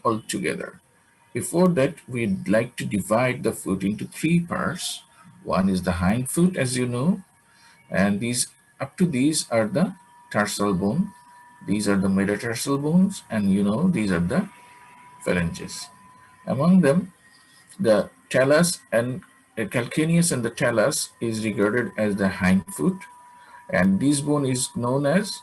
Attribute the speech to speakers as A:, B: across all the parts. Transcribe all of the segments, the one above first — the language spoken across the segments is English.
A: altogether. Before that, we'd like to divide the foot into three parts. One is the hind foot, as you know, and these up to these are the tarsal bone. These are the metatarsal bones, and you know these are the phalanges. Among them, the talus and calcaneus and the talus is regarded as the hind foot, and this bone is known as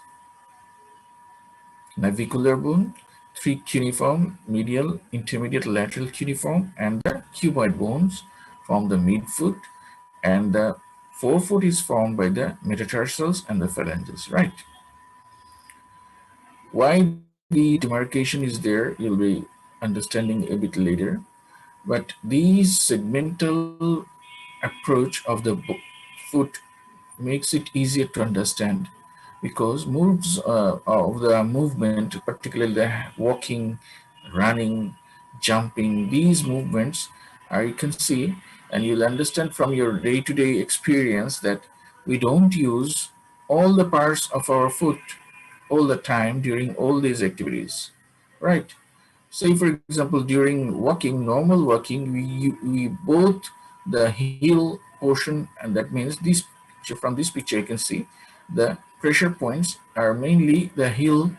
A: navicular bone, three cuneiform, medial, intermediate, lateral cuneiform, and the cuboid bones form the midfoot, and the forefoot is formed by the metatarsals and the phalanges, right? Why the demarcation is there, you'll be understanding a bit later. But these segmental approach of the foot makes it easier to understand because moves of the movement, particularly the walking, running, jumping, these movements are, you can see, and you'll understand from your day-to-day experience that we don't use all the parts of our foot all the time during all these activities, right? Say, for example, during walking, normal walking, we both the heel portion, and that means this from this picture you can see the pressure points are mainly the heel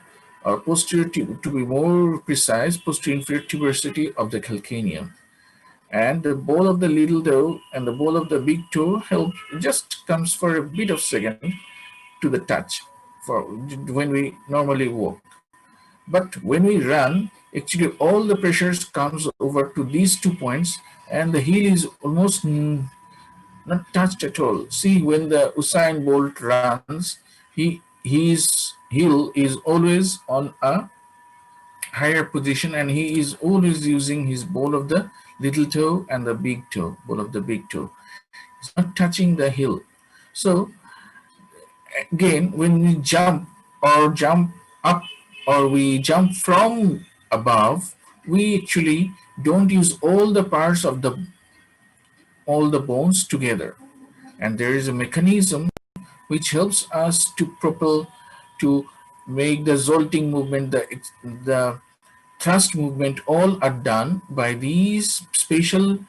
A: or posterior, to be more precise, posterior inferior tuberosity of the calcaneum. And the ball of the little toe and the ball of the big toe help just comes for a bit of second to the touch for when we normally walk. But when we run, actually all the pressures comes over to these 2 points and the heel is almost not touched at all. See, when the Usain Bolt runs, his heel is always on a higher position and he is always using his ball of the little toe and the big toe, ball of the big toe. It's not touching the heel. So again, when we jump or jump up or we jump from above, we actually don't use all the parts of all the bones together. And there is a mechanism which helps us to propel, to make the jolting movement, the thrust movement, all are done by these spatial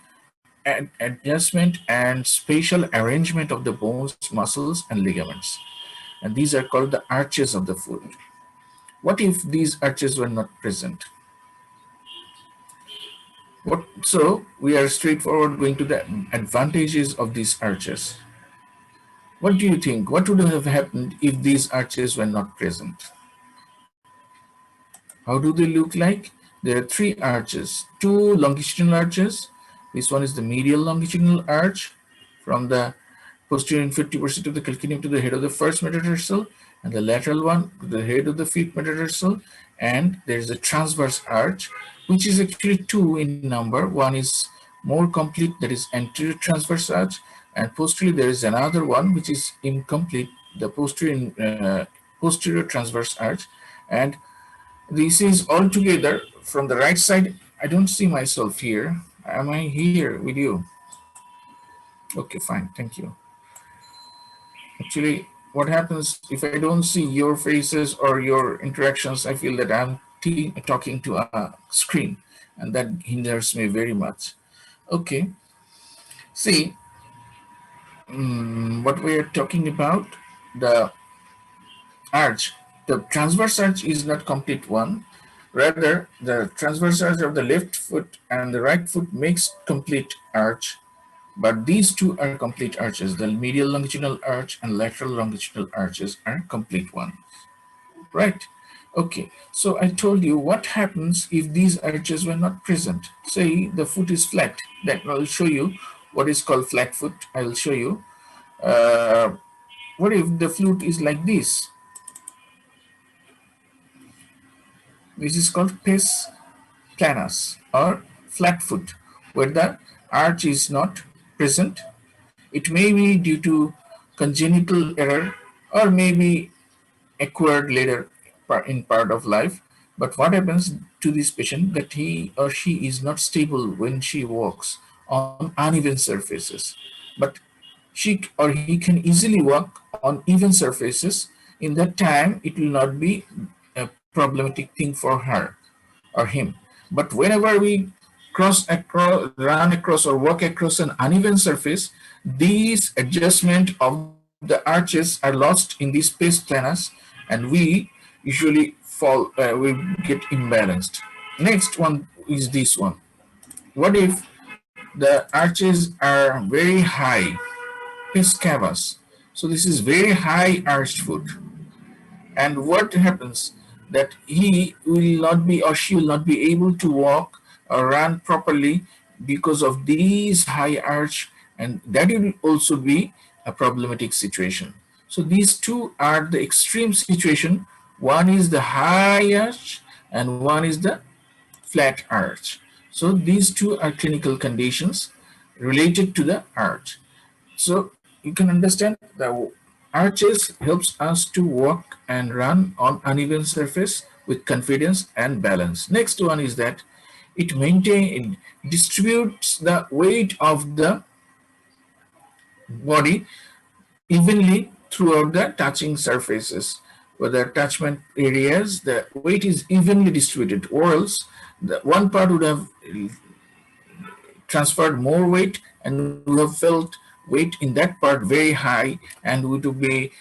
A: adjustment and spatial arrangement of the bones, muscles, and ligaments. And these are called the arches of the foot. What if these arches were not present? So we are straightforward going to the advantages of these arches. What do you think? What would have happened if these arches were not present? How do they look like? There are three arches, two longitudinal arches. This one is the medial longitudinal arch from the posterior inferior tuberosity of the calcaneum to the head of the first metatarsal, and the lateral one to the head of the fifth metatarsal. And there is a transverse arch, which is actually two in number. One is more complete, that is anterior transverse arch, and posteriorly there is another one which is incomplete, the posterior transverse arch. And this is all together from the right side. I don't see myself here. Am I here with you? Okay, fine, thank you. Actually, what happens if I don't see your faces or your interactions? I feel that I'm talking to a screen, and that hinders me very much. Okay, see, what we are talking about, the arch. The transverse arch is not complete one. Rather, the transverse arch of the left foot and the right foot makes complete arch. But these two are complete arches. The medial longitudinal arch and lateral longitudinal arches are complete ones. Right? Okay. So I told you what happens if these arches were not present. Say the foot is flat. Then I'll show you what is called flat foot. I'll show you. What if the foot is like this? This is called pes planus or flat foot, where the arch is not present. It may be due to congenital error or maybe acquired later in part of life. But what happens to this patient that he or she is not stable when she walks on uneven surfaces, but she or he can easily walk on even surfaces. In that time, it will not be a problematic thing for her or him. But whenever we run across or walk across an uneven surface, these adjustment of the arches are lost in the space planus, and we usually we get imbalanced. Next one is this one. What if the arches are very high, pes cavas? So this is very high arched foot, and what happens that he will not be or she will not be able to walk or run properly because of these high arch, and that will also be a problematic situation. So these two are the extreme situation. One is the high arch and one is the flat arch. So these two are clinical conditions related to the arch. So you can understand that arches helps us to walk and run on uneven surface with confidence and balance. Next one is that it distributes the weight of the body evenly throughout the touching surfaces. Whether attachment areas, the weight is evenly distributed, or else the one part would have transferred more weight and would have felt weight in that part very high and would be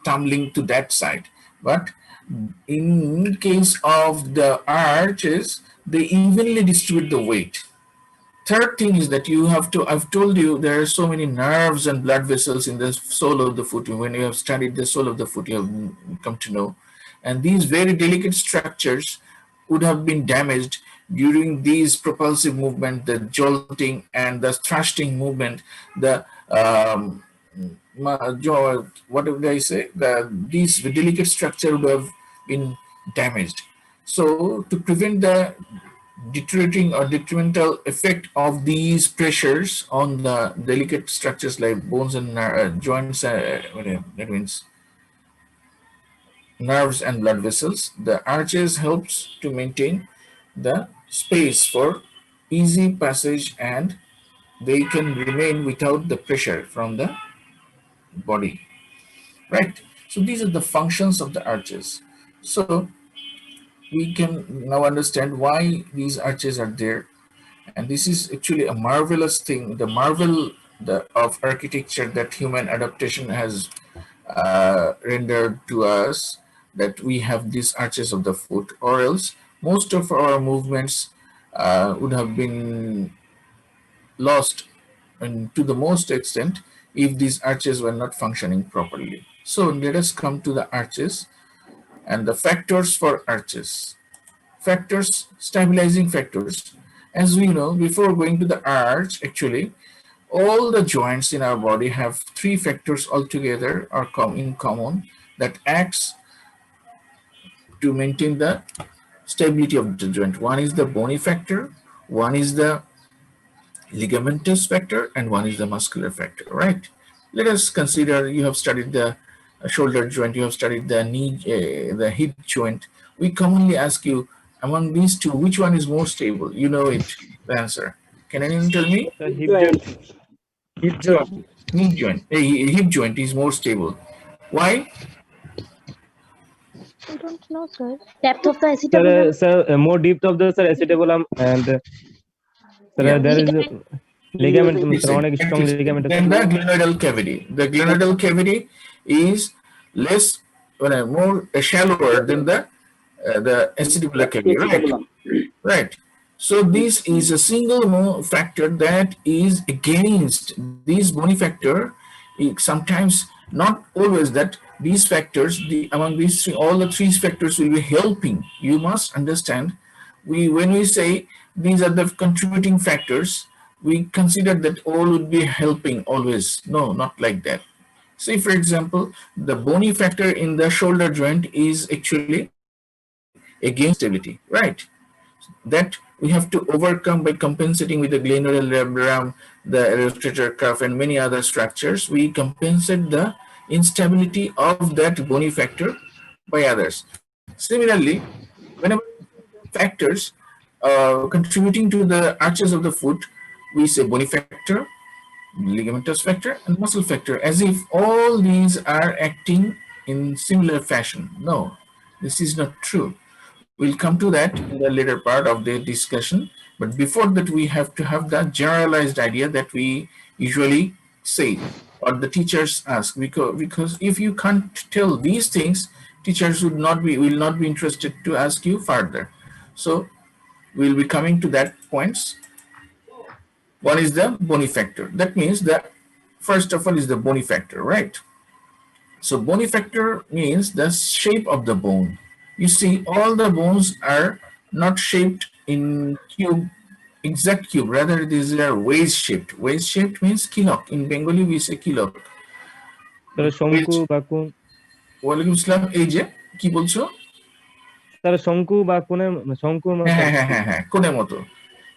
A: tumbling to that side. But in case of the arches, they evenly distribute the weight. Third thing is that you have to, I've told you there are so many nerves and blood vessels in the sole of the foot. When you have studied the sole of the foot, you have come to know. And these very delicate structures would have been damaged during these propulsive movement, the jolting and the thrusting movement, the what did I say? These delicate structure would have been damaged. So to prevent the deteriorating or detrimental effect of these pressures on the delicate structures like bones and joints, that means nerves and blood vessels, the arches helps to maintain the space for easy passage, and they can remain without the pressure from the body, right? So these are the functions of the arches. So we can now understand why these arches are there, and this is actually a marvelous thing, the marvel of architecture that human adaptation has rendered to us, that we have these arches of the foot, or else most of our movements would have been lost, and to the most extent, if these arches were not functioning properly. So let us come to the arches and the factors for arches. Factors, stabilizing factors. As we know, before going to the arch, actually, all the joints in our body have three factors altogether are in common that acts to maintain the stability of the joint. One is the bony factor, one is the ligamentous factor, and one is the muscular factor, right? Let us consider you have studied the shoulder joint, you have studied the knee, the hip joint. We commonly ask you, among these two, which one is more stable? You know it, the answer. Can anyone tell me?
B: The hip
C: Joint.
B: joint.
C: Hip
A: The
C: joint.
A: knee joint, hip joint is more stable. Why?
D: I don't know, sir. Depth of the
B: Sir,
D: acetabulum.
B: more depth of the sir acetabulum, and
A: Yeah.
B: sir there is
D: Ligament.
B: ligament, sir,
A: Listen,
B: one strong ligament.
A: then the glenoidal cavity. The glenoidal cavity is less, more shallower than the acetibular cavity, right?
C: Acetabulum.
A: Right. So this is a single factor that is against these bony factor. Sometimes, not always, that these factors, among these three, all the three factors will be helping. You must understand, when we say these are the contributing factors, we consider that all would be helping always. No, not like that. Say, for example, the bony factor in the shoulder joint is actually against stability, right? That we have to overcome by compensating with the glenoidal labrum, the rotator cuff, and many other structures. We compensate the instability of that bony factor by others. Similarly, whenever factors contributing to the arches of the foot, we say bony factor, ligamentous factor, and muscle factor, as if all these are acting in similar fashion. No, this is not true. We'll come to that in the later part of the discussion. But before that, we have to have the generalized idea that we usually say or the teachers ask, because if you can't tell these things, teachers will not be interested to ask you further. So we'll be coming to that points. One is the bony factor. That means that first of all is the bony factor, right? So bony factor means the shape of the bone. You see, all the bones are not shaped in cube, exact cube. Rather, these are wedge shaped. Wedge shaped means kilok. In Bengali, we say kilok.
B: Sir শঙ্কু
A: Wedge.
B: বা কোন
A: ওয়ালাইকুম আসসালাম। এই যে কি বলছো?
B: Sir শঙ্কু বা কোণের শঙ্কুর
A: হ্যাঁ
B: মতো
A: হ্যাঁ হ্যাঁ হ্যাঁ হ্যাঁ, কোণের মতো।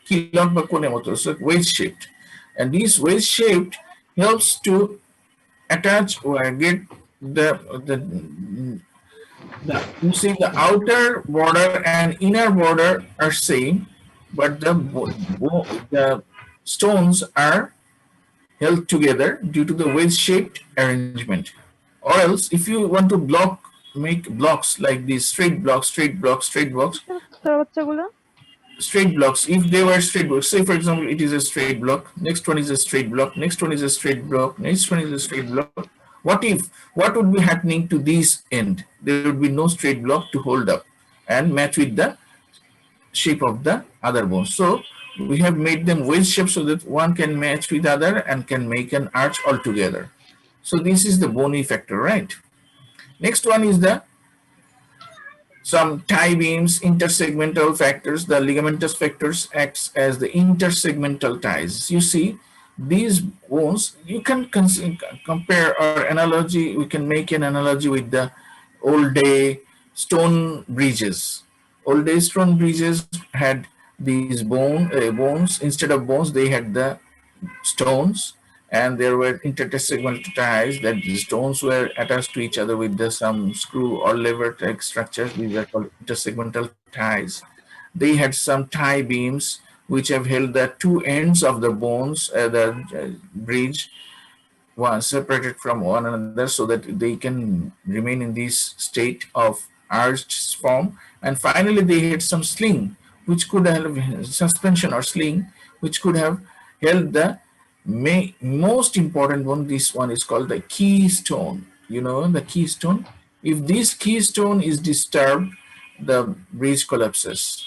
A: Kilok বা কোণের মতো. So wedge shaped, and these wedge shaped helps to attach or get the you see the outer border and inner border are same, but the stones are held together due to the wedge-shaped arrangement. Or else, if you want to make blocks like these straight blocks, straight blocks, if they were straight blocks, say for example, it is a straight block, next one is a straight block, next one is a straight block, next one is a straight block. What would be happening to this end? There would be no straight block to hold up and match with the shape of the other bones. So we have made them wedge shape so that one can match with other and can make an arch altogether. So this is the bony factor, right? Next one is the some tie beams, intersegmental factors. The ligamentous factors acts as the intersegmental ties. You see, these bones, you can compare or analogy, we can make an analogy with the old day stone bridges. Old day stone bridges had these bones, instead of bones, they had the stones, and there were intersegmental ties that the stones were attached to each other with some screw or lever type structures. These are called intersegmental ties. They had some tie beams which have held the two ends of the bones, the bridge, one separated from one another so that they can remain in this state of arched form. And finally, they had some sling, which could have suspension or sling, which could have held the most important one. This one is called the keystone. You know the keystone. If this keystone is disturbed, the bridge collapses.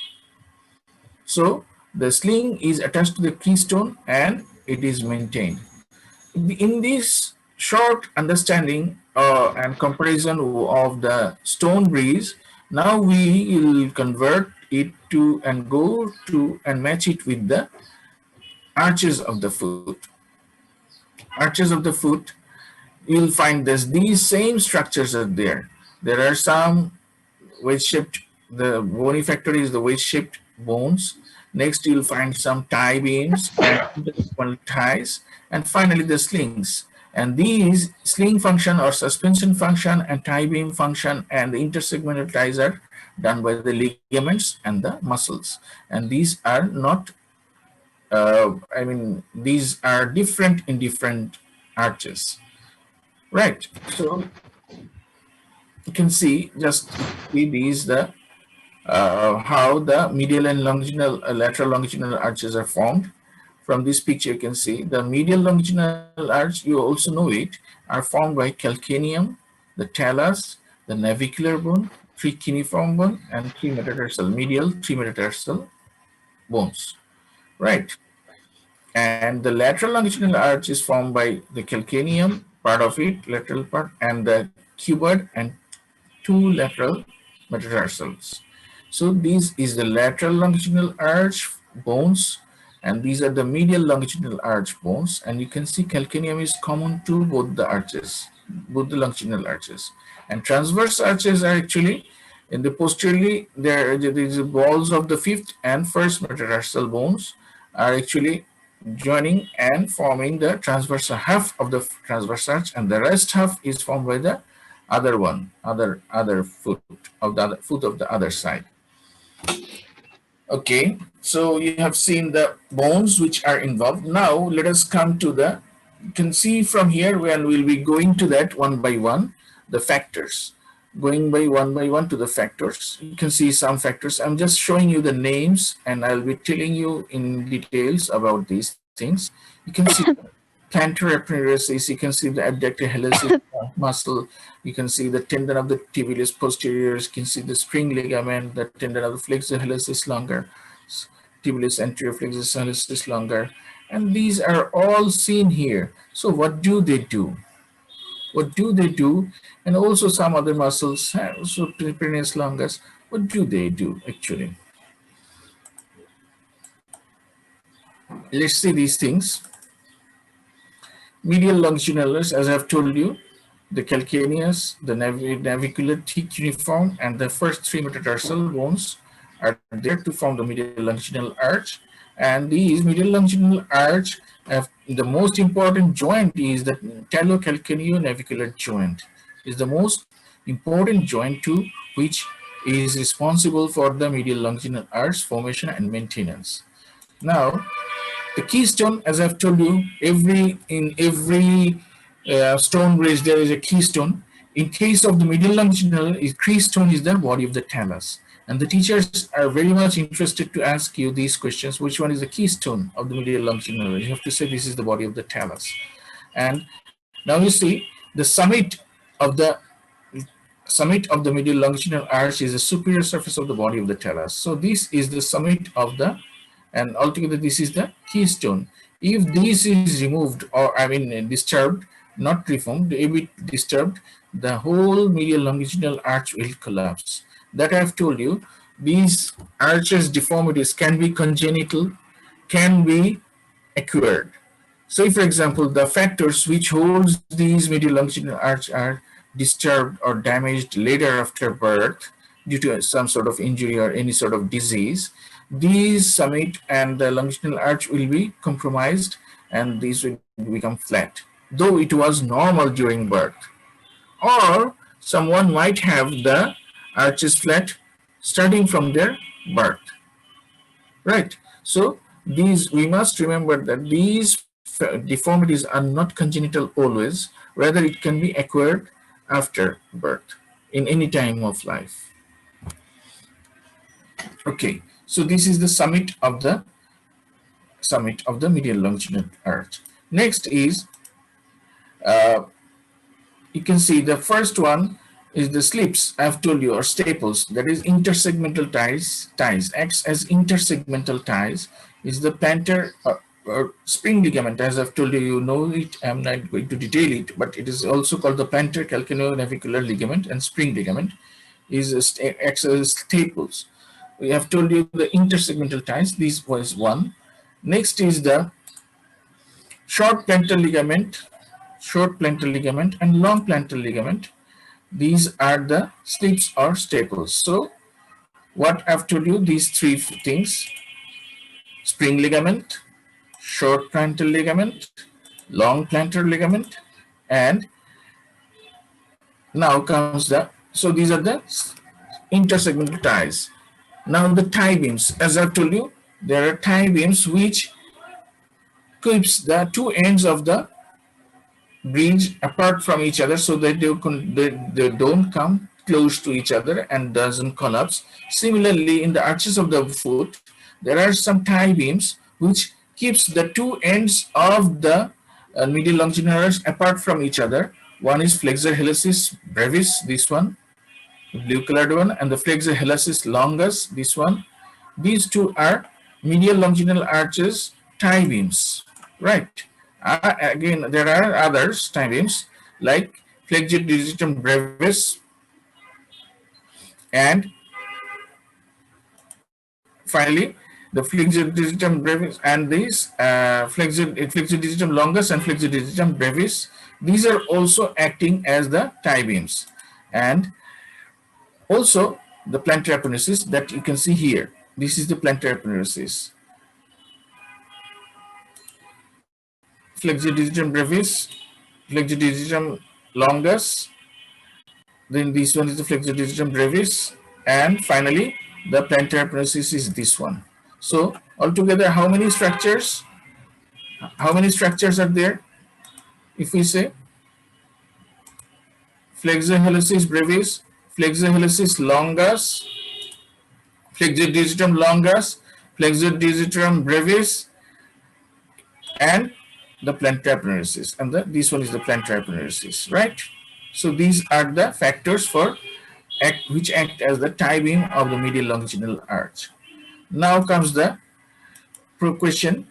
A: So the sling is attached to the keystone and it is maintained. In this short understanding and comparison of the stone bridge, now we will convert it to and go to and match it with the arches of the foot. Arches of the foot, you'll find these same structures are there. There are some wedge-shaped, the bony factor is the wedge-shaped bones. Next, you'll find some tie beams and ties, and finally the slings. And these sling function or suspension function and tie beam function and the intersegmental ties are done by the ligaments and the muscles. And these are not, these are different in different arches. Right. So you can see just these the how the medial and longitudinal lateral longitudinal arches are formed. From this picture, you can see the medial longitudinal arch, you also know it, are formed by calcaneum, the talus, the navicular bone, three cuneiform bone, and three metatarsal, medial three metatarsal bones, right? And the lateral longitudinal arch is formed by the calcaneum, part of it, lateral part, and the cuboid and two lateral metatarsals. So this is the lateral longitudinal arch bones, and these are the medial longitudinal arch bones. And you can see calcaneum is common to both the arches, both the longitudinal arches. And transverse arches are actually in the posteriorly, there is the balls of the fifth and first metatarsal bones are actually joining and forming the transverse half of the transverse arch, and the rest half is formed by the other one, other foot of the other side. Okay, so you have seen the bones which are involved. Now let us come to the, you can see from here when we'll be going to that one by one, the factors. going by one to the factors. You can see some factors. I'm just showing you the names, and I'll be telling you in details about these things. You can see plantar aponeurosis, you can see the abductor hallucis muscle, you can see the tendon of the tibialis posterior, you can see the spring ligament, the tendon of the flexor hallucis longa, tibialis anterior flexor hallucis longa, and these are all seen here. So what do they do? What do they do? And also some other muscles, so peroneus longus, what do they do actually? Let's see these things. Medial longitudinalis, as I've told you, the calcaneus, the navicular thick cuneiform, and the first three metatarsal bones are there to form the medial longitudinal arch. And these medial longitudinal arch have the most important joint is the talocalcaneo-navicular joint. Is the most important joint to which is responsible for the medial longitudinal arch formation and maintenance. Now, the keystone, as I've told you, in every stone bridge there is a keystone. In case of the medial longitudinal, keystone is the body of the talus. And the teachers are very much interested to ask you these questions. Which one is the keystone of the medial longitudinal? You have to say this is the body of the talus. And now you see the summit of the medial longitudinal arch is the superior surface of the body of the talus. So this is the summit of the, and altogether this is the keystone. If this is removed, or I mean disturbed, not reformed, a bit disturbed, the whole medial longitudinal arch will collapse. That I've told you, these arches deformities can be congenital, can be acquired. So if, for example, the factors which holds these medial longitudinal arch are disturbed or damaged later after birth due to some sort of injury or any sort of disease, these summit and the longitudinal arch will be compromised and these will become flat, though it was normal during birth. Or someone might have the arches flat starting from their birth, right? So these, we must remember that these deformities are not congenital always, rather it can be acquired after birth in any time of life. Okay, so this is the summit of the medial longitudinal arch. Next is you can see the first one is the slips, I've told you, or staples, that is intersegmental ties acts as intersegmental ties, is the plantar or spring ligament, as I've told you, you know it, I'm not going to detail it, but it is also called the plantar calcaneonavicular ligament, and spring ligament acts as staples. We have told you the intersegmental ties, this was one. Next is the short plantar ligament and long plantar ligament. These are the slips or staples. So what I've told you, these three things: spring ligament, short plantar ligament, long plantar ligament, and now comes the, so these are the intersegmental ties. Now the tie beams, as I've told you, there are tie beams which keeps the two ends of the bridge apart from each other so that they don't come close to each other and doesn't collapse. Similarly, in the arches of the foot, there are some tie beams which keeps the two ends of the medial longitudinal arch apart from each other. One is flexor hallucis brevis, this one, the blue colored one, and the flexor hallucis longus, this one. These two are medial longitudinal arches tie beams, right? Again, there are others tie beams like flexor digitorum brevis, and finally the flexor digitorum brevis, and these flexor digitorum longus and flexor digitorum brevis. These are also acting as the tie beams, and also the plantar aponeurosis that you can see here. This is the plantar aponeurosis. Flexor digitorum brevis, flexor digitorum longus, then this one is the flexor digitorum brevis, and finally the plantar aponeurosis is this one. So altogether, how many structures? How many structures are there? If we say flexor hallucis brevis, flexor helecis longus, flexor digitorum longus, flexor digitorum brevis, and the plantar aponeurosis, and this one is the plantar aponeurosis, right? So these are the factors for which act as the tie beam of the medial longitudinal arch. Now comes the question: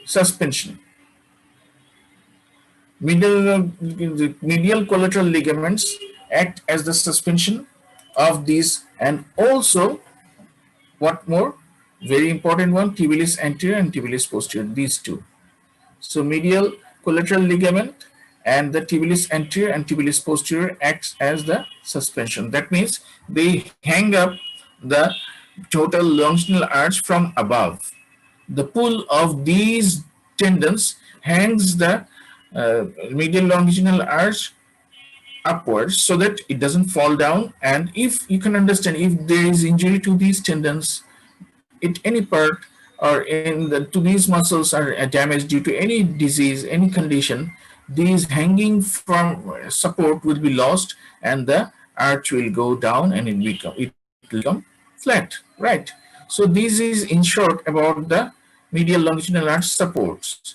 A: suspension. Medial collateral ligaments act as the suspension of these, and also what more? Very important one: tibialis anterior and tibialis posterior. These two. So medial collateral ligament and the tibialis anterior and tibialis posterior acts as the suspension. That means they hang up the total longitudinal arch from above. The pull of these tendons hangs the medial longitudinal arch upwards so that it doesn't fall down. And if you can understand, if there is injury to these tendons at any part, or to these muscles are damaged due to any disease, any condition, these hanging from support will be lost, and the arch will go down, and it will become flat, right? So this is in short about the medial longitudinal arch supports.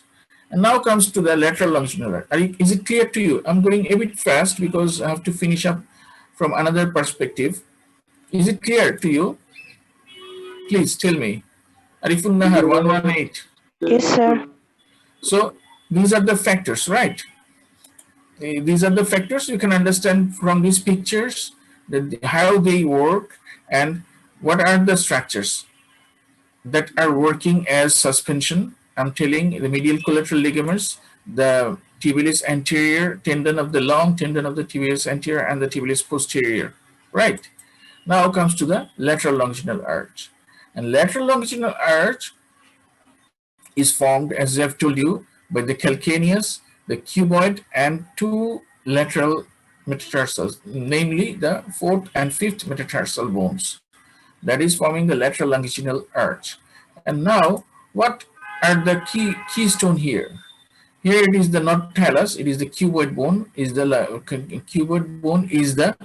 A: And now comes to the lateral longitudinal arch. Is it clear to you? I'm going a bit fast because I have to finish up from another perspective. Is it clear to you? Please tell me. Arifun Nahar, 118.
C: Yes, sir.
A: So these are the factors, right? These are the factors you can understand from these pictures, how they work and what are the structures that are working as suspension. I'm telling the medial collateral ligaments, the tibialis anterior tendon of the long tendon of the tibialis anterior and the tibialis posterior, right? Now comes to the lateral longitudinal arch. And lateral longitudinal arch is formed, as I have told you, by the calcaneus, the cuboid, and two lateral metatarsals, namely the fourth and fifth metatarsal bones. That is forming the lateral longitudinal arch. And now, what are the keystone here? Here it is the not talus, it is the cuboid bone. Cuboid bone is the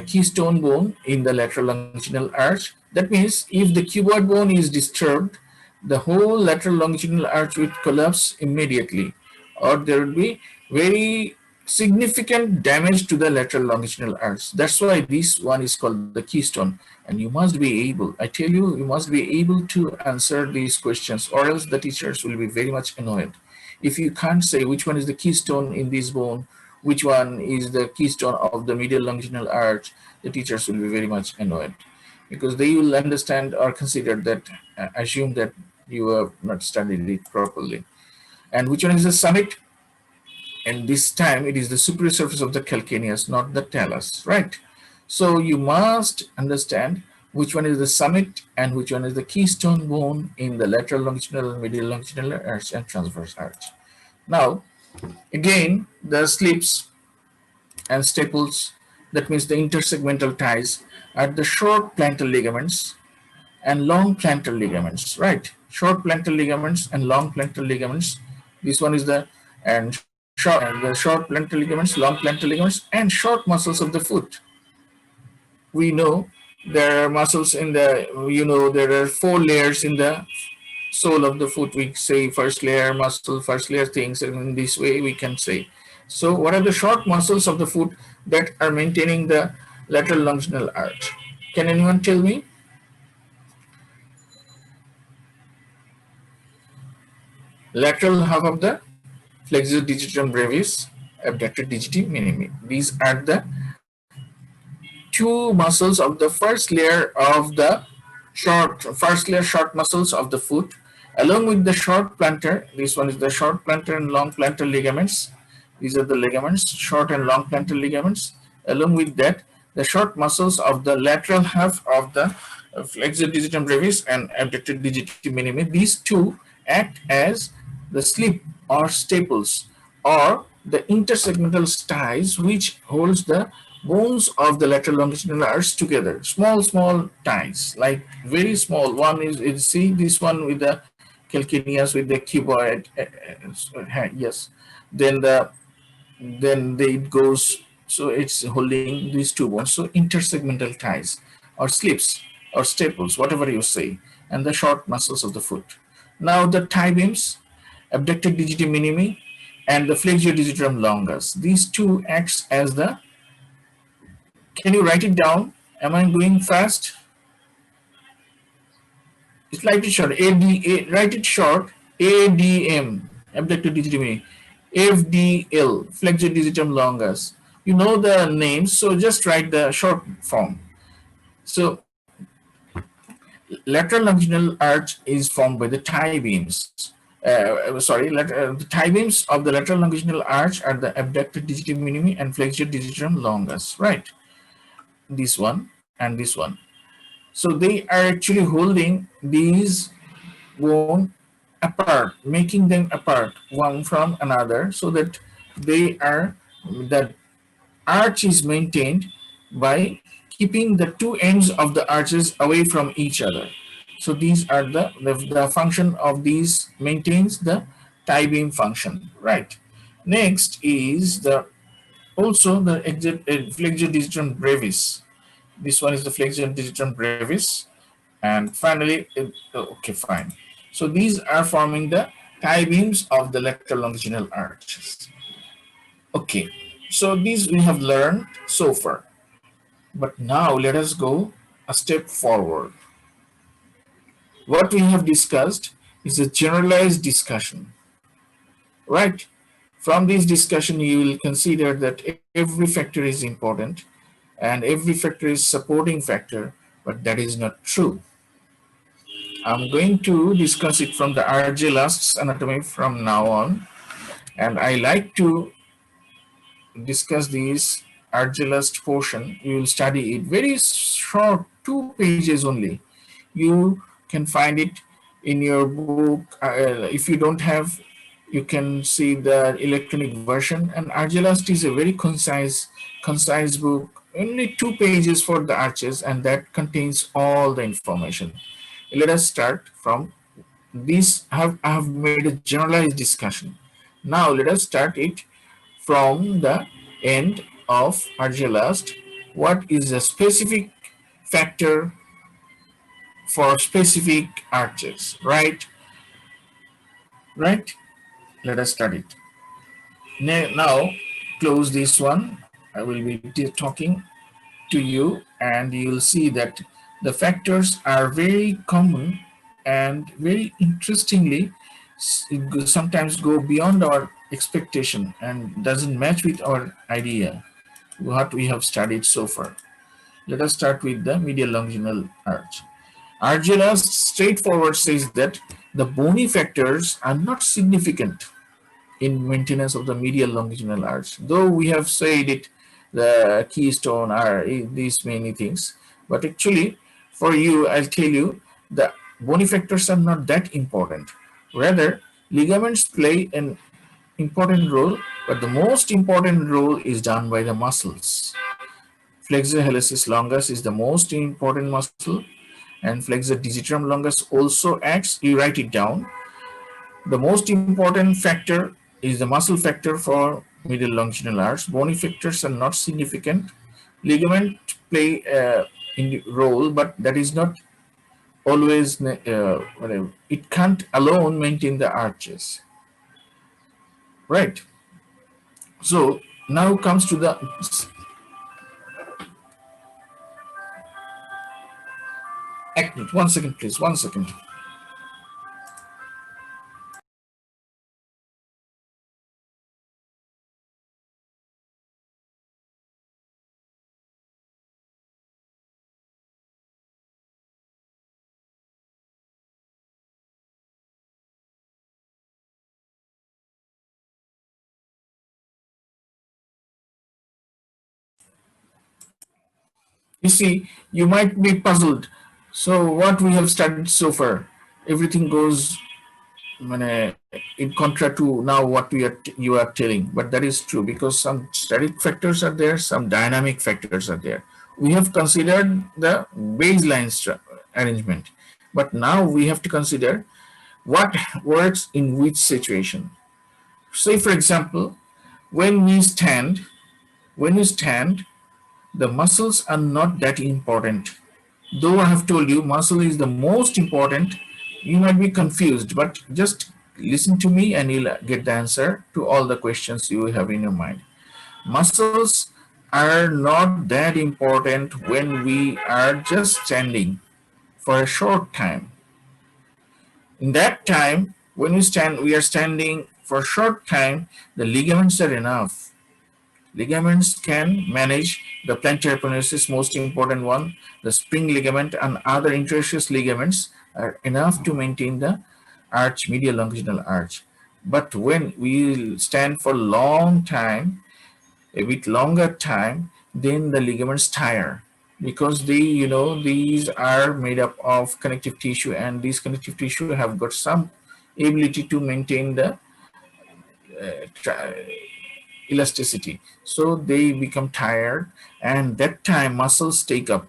A: keystone bone in the lateral longitudinal arch. That means if the cuboid bone is disturbed, the whole lateral longitudinal arch will collapse immediately, or there will be very significant damage to the lateral longitudinal arch. That's why this one is called the keystone. And you must be able, I tell you, you must be able to answer these questions, or else the teachers will be very much annoyed. If you can't say which one is the keystone in this bone, which one is the keystone of the medial longitudinal arch, the teachers will be very much annoyed, because they will understand or consider that, assume that you have not studied it properly. And which one is the summit? And this time it is the superior surface of the calcaneus, not the talus, right? So you must understand which one is the summit and which one is the keystone bone in the lateral longitudinal, medial longitudinal arch, and transverse arch. Now, again, the slips and staples, that means the intersegmental ties, are the short plantar ligaments and long plantar ligaments, right? Short plantar ligaments and long plantar ligaments. This one is the short plantar ligaments, long plantar ligaments, and short muscles of the foot. We know there are muscles in the, there are 4 layers in the sole of the foot. We say first layer muscle, first layer things, and in this way we can say. So what are the short muscles of the foot that are maintaining the lateral longitudinal arch? Can anyone tell me? Lateral half of the flexor digitorum brevis, abductor digiti minimi. These are the 2 muscles of the first layer of the short muscles of the foot, along with the short plantar. This one is the short plantar and long plantar ligaments. These are the ligaments, short and long plantar ligaments. Along with that, the short muscles of the lateral half of the flexor digitorum brevis and abductor digiti minimi. These 2 act as the slip or staples, or the intersegmental ties, which holds the bones of the lateral longitudinal arch together. Small ties, like very small. One is see this one with the calcaneus, with the cuboid, yes. Then it goes So it's holding these two bones. So intersegmental ties or slips or staples, whatever you say, and the short muscles of the foot. Now the thigh beams, abductor digiti minimi, and the flexure digitorum longus. These two acts as the. Can you write it down? Am I going fast? It's like it short. Write it short. ADM, abductor digiti minimi. FDL, flexure digitorum longus. You know the names, so just write the short form. So lateral longitudinal arch is formed by the tie beams. The tie beams of the lateral longitudinal arch are the abductor digiti minimi and flexure digitorum longus, right? This one and this one. So they are actually holding these bone apart, making them apart one from another, so that they are the arch is maintained by keeping the two ends of the arches away from each other. So these are the function of these maintains the tie beam function, right? Next is the also the flexure digitorum brevis. This one is the flexure digitorum brevis, and finally, okay, fine. So these are forming the tie beams of the lateral longitudinal arches. Okay, so these we have learned so far. But now let us go a step forward. What we have discussed is a generalized discussion, right? From this discussion, you will consider that every factor is important and every factor is supporting factor, but that is not true. I'm going to discuss it from the Argelast's anatomy from now on, and I like to discuss these Argelast portion. You will study it very short, 2 pages only. You can find it in your book. If you don't have, you can see the electronic version. And Argelast is a very concise book. Only 2 pages for the arches, and that contains all the information. Let us start from this. I have made a generalized discussion. Now let us start it from the end of Argelast. What is a specific factor for specific arches, right? Right? Let us start it. Now, close this one. I will be talking to you, and you'll see that the factors are very common and very interestingly sometimes go beyond our expectation and doesn't match with our idea what we have studied so far. Let us start with the medial longitudinal arch. Argelast straightforward says that the bony factors are not significant in maintenance of the medial longitudinal arch. Though we have said it, the keystone are these many things, but actually for you, I'll tell you, the bony factors are not that important. Rather, ligaments play an important role, but the most important role is done by the muscles. Flexor hallucis longus is the most important muscle, and flexor digitorum longus also acts. You write it down. The most important factor is the muscle factor for medial longitudinal arch. Bony factors are not significant. Ligament play a role, but that is not always whatever. It can't alone maintain the arches, right? So now comes to the acne. 1 second, please. 1 second. You see, you might be puzzled. So what we have studied so far, everything goes in contra to now what you are telling, but that is true because some static factors are there, some dynamic factors are there. We have considered the baseline arrangement, but now we have to consider what works in which situation. Say for example, when we stand, when you stand, the muscles are not that important. Though I have told you muscle is the most important, you might be confused, but just listen to me and you'll get the answer to all the questions you have in your mind. Muscles are not that important when we are just standing for a short time. In that time, when we are standing for a short time, the ligaments are enough. Ligaments can manage the plantar penosis, most important one, the spring ligament and other interosseous ligaments are enough to maintain the arch, medial longitudinal arch. But when we stand for long time, a bit longer time, then the ligaments tire because these are made up of connective tissue, and these connective tissue have got some ability to maintain the elasticity, so they become tired, and that time muscles take up.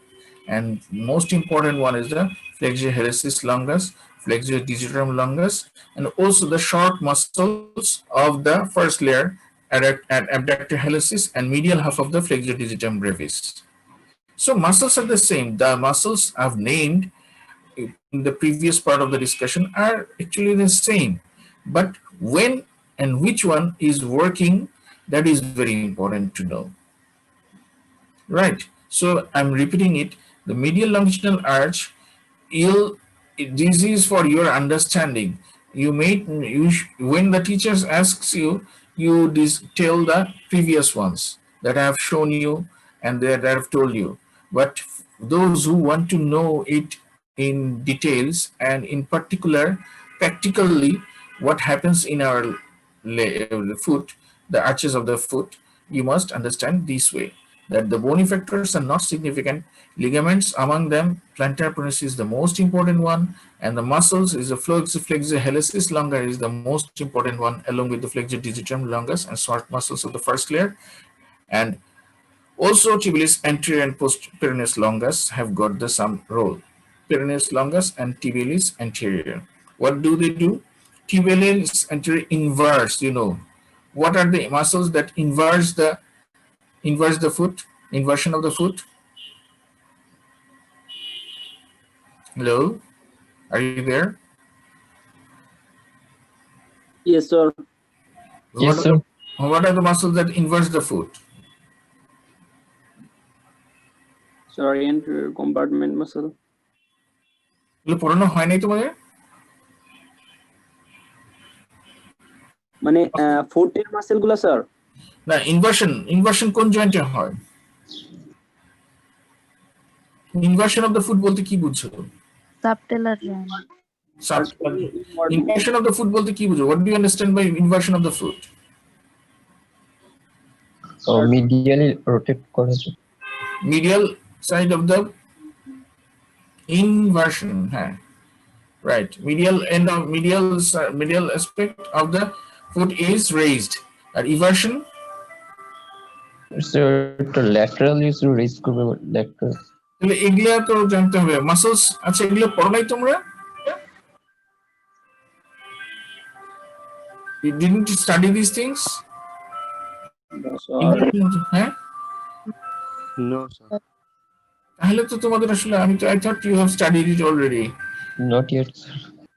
A: And most important one is the flexure hallucis longus, flexure digitorum longus, and also the short muscles of the first layer, abductor hallucis, and medial half of the flexure digitorum brevis. So muscles are the same. The muscles I've named in the previous part of the discussion are actually the same, but when and which one is working, that is very important to know, right? So I'm repeating it. The medial longitudinal arch, you'll this is for your understanding. When the teachers asks you, you tell the previous ones that I have shown you and that I have told you. But those who want to know it in details and in particular practically what happens in our foot, the arches of the foot, you must understand this way, that the bony factors are not significant. Ligaments, among them, plantar penosis is the most important one, and the muscles is the flexure hallucis longus is the most important one, along with the flexure digitorum longus and short muscles of the first layer. And also tibialis anterior and post peroneus longus have got the some role. Peroneus longus and tibialis anterior. What do they do? Tibialis anterior inverse, What are the muscles that inverse the foot, inversion of the foot? Hello, are you there?
C: Yes, sir.
B: Yes, sir.
A: What are the muscles that inverse the foot?
C: Sorry, anterior compartment muscle.
A: এগুলো পড়ানো হয় নাই তোমাদের?
C: মানে ফুটের muscle গুলা sir?
A: না, inversion কোন জয়েন্টে হয়? ইনভার্সন অফ দ্য ফুট বলতে কি বুঝছো?
D: Subtalar joint.
A: Inversion of the foot বলতে কি বুঝো? What do you understand by inversion of the foot?
B: medially rotate করে
A: Medial side of the inversion, right. Medial aspect of the foot is raised. And eversion?
B: so to lateral is raise করবে lateral
A: তাহলে এগুলা তো জানতে হবে। Muscles, আচ্ছা এগুলো পড়ো নাই তোমরা? You didn't study these things? হ্যাঁ,
B: no sir
A: তাহলে তো তোমাদের আসলে I thought you have studied it already.
B: not yet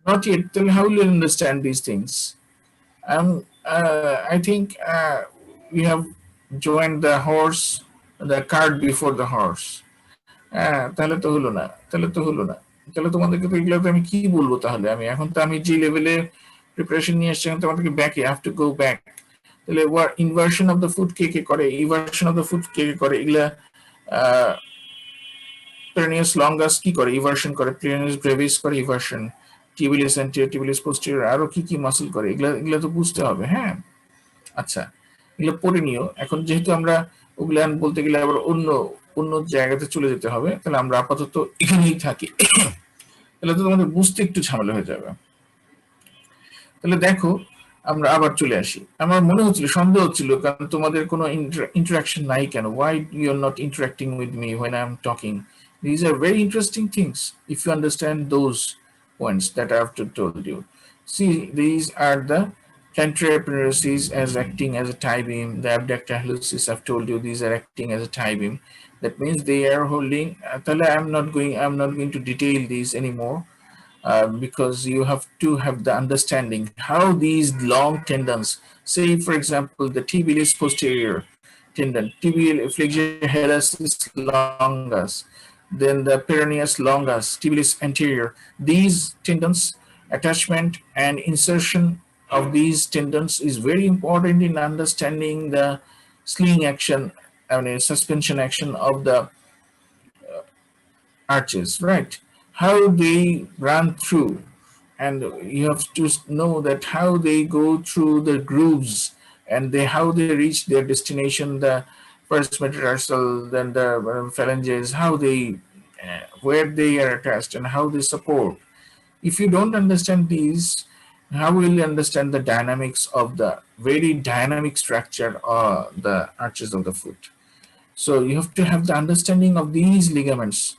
A: Not yet. Then how will you understand these things? I think we have joined the cart before the horse. তাহলে তো হলো না। তাহলে তোমাদেরকে তো এগুলো আমি কি বলবো? তাহলে এখন তো আমি যে লেভেলে প্রিপারেশন নিয়ে আসছি, তোমাদেরকে ব্যাকে হ্যাভ টু গো ব্যাক। তাহলে ইনভার্সন অফ দ্য ফুট কে করে? ইভার্সন অফ দ্য ফুট কে করে? এগুলা পেরোনিয়াস লঙ্গাস কি করে? ইভার্সন করে। পেরোনিয়াস ব্রেভিস করে ইভার্সন। টিবিয়ালিস অ্যান্টেরিয়র, টিবিয়ালিস পোস্টেরিয়র, আরো কি মাসল করে? এগুলা তো বুঝতে হবে। হ্যাঁ, আচ্ছা, এগুলো পড়ে নিও। এখন যেহেতু আমরা ওগুলা বলতে গেলে আবার অন্য জায়গাতে চলে যেতে হবে, তাহলে আমরা আপাতত এখানেই থাকি। তাহলে তো তোমাদের বুঝতে একটু ঝামেলা হয়ে যাবে। তাহলে দেখো, আমরা আবার চলে আসি। আমার মনে হচ্ছিল, সন্দেহ হচ্ছিল, কারণ তোমাদের কোনো ইন্টারাকশন নাই কেন? Why you are not interacting with me when I am talking? These are very interesting things if you understand those points that I have told you. See, these are the plantar epineuritis as acting as a tie beam. The abductor hallucis, I've told you, these are acting as a tie beam. That means they are holding. I'm not going to detail these anymore, because you have to have the understanding how these long tendons, say for example the tibialis posterior tendon, tibial flexure hallucis longus, then the peroneus longus, tibialis anterior, these tendons, attachment and insertion of these tendons is very important in understanding the sling action, I mean suspension action of the arches, right? How they run through, and you have to know that how they go through the grooves, and how they reach their destination, the first metatarsal, then the phalanges, how they, where they are attached, and how they support. If you don't understand these, how will you understand the dynamics of the very dynamic structure of the arches of the foot? So you have to have the understanding of these ligaments,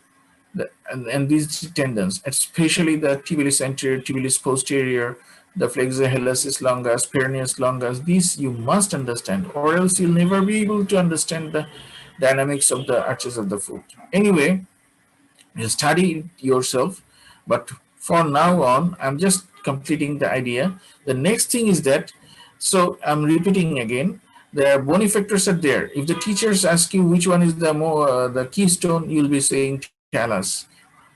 A: and these tendons, especially the tibialis anterior, tibialis posterior, the flexor hallucis longus, peroneus longus. These you must understand, or else you'll never be able to understand the dynamics of the arches of the foot. Anyway, you study it yourself, but for now on, I'm just completing the idea. The next thing is that, so I'm repeating again, the bony factors are there. If the teachers ask you which one is the more the keystone, you'll be saying talus,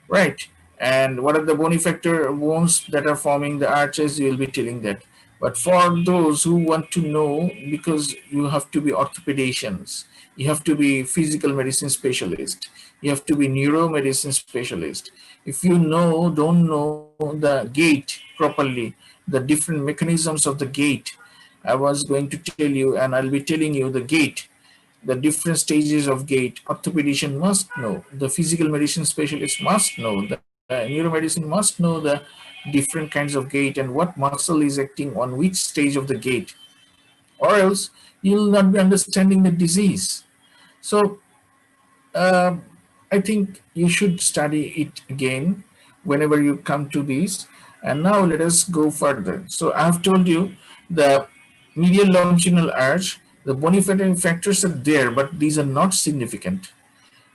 A: right? And what are the bony factor bones that are forming the arches, you will be telling that. But for those who want to know, because you have to be orthopedicians, you have to be physical medicine specialist, you have to be neuromedicine specialist. If you don't know the gait properly, the different mechanisms of the gait, I was going to tell you, and I'll be telling you the gait, the different stages of gait. Orthopedician must know, the physical medicine specialist must know, the neuromedicine must know the different kinds of gait and what muscle is acting on which stage of the gait, or else you'll not be understanding the disease. So I think you should study it again whenever you come to these. And now let us go further. So I have told you the medial longitudinal arch, the bony factors are there, but these are not significant.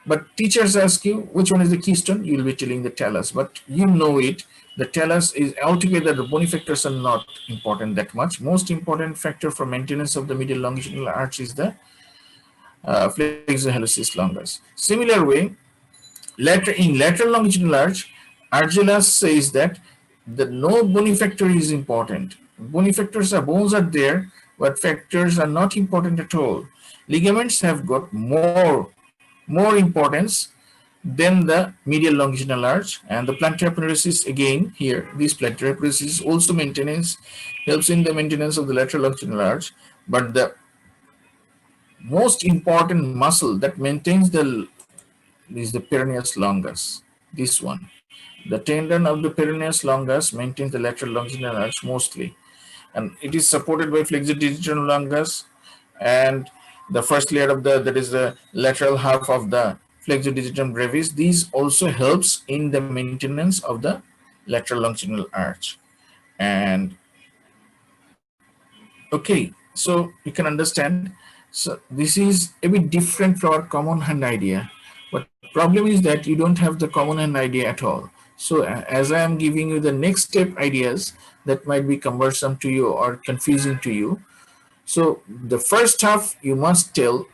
A: But teachers ask you which one is the keystone, you will be telling the talus, but you know it. The talus is altogether, the bony factors are not important that much. Most important factor for maintenance of the medial longitudinal arch is the flexor hallucis longus. Similar way, in lateral longitudinal arch, Argelas says that the no bony factor is important. Bony factors are, bones are there, but factors are not important at all. Ligaments have got more importance than the medial longitudinal arch, and the plantar epineuritis again here. This plantar epineuritis also helps in the maintenance of the lateral longitudinal arch, but the most important muscle that maintains is the peroneus longus. This one, the tendon of the peroneus longus maintains the lateral longitudinal arch mostly, and it is supported by flexor digital longus, and the first layer of that is the lateral half of the flexor digitorum brevis. These also helps in the maintenance of the lateral longitudinal arch. And okay, so you can understand. So this is a bit different from our common hand idea, but problem is that you don't have the common hand idea at all. So as I am giving you the next step ideas that might be cumbersome to you or confusing to you, so the first half you must tell,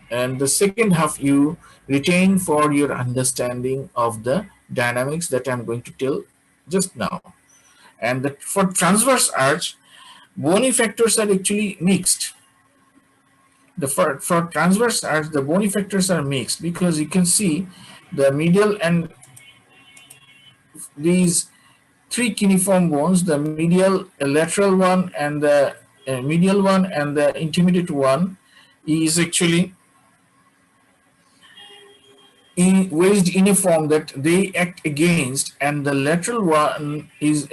A: and the second half you retain for your understanding of the dynamics that I'm going to tell just now. And for transverse arch, bony factors are actually mixed. For transverse arch, the bony factors are mixed because you can see the medial and these three cuneiform bones, the medial, lateral one, and the medial one, and the intermediate one is actually wedged in a form that they act against, and the lateral one is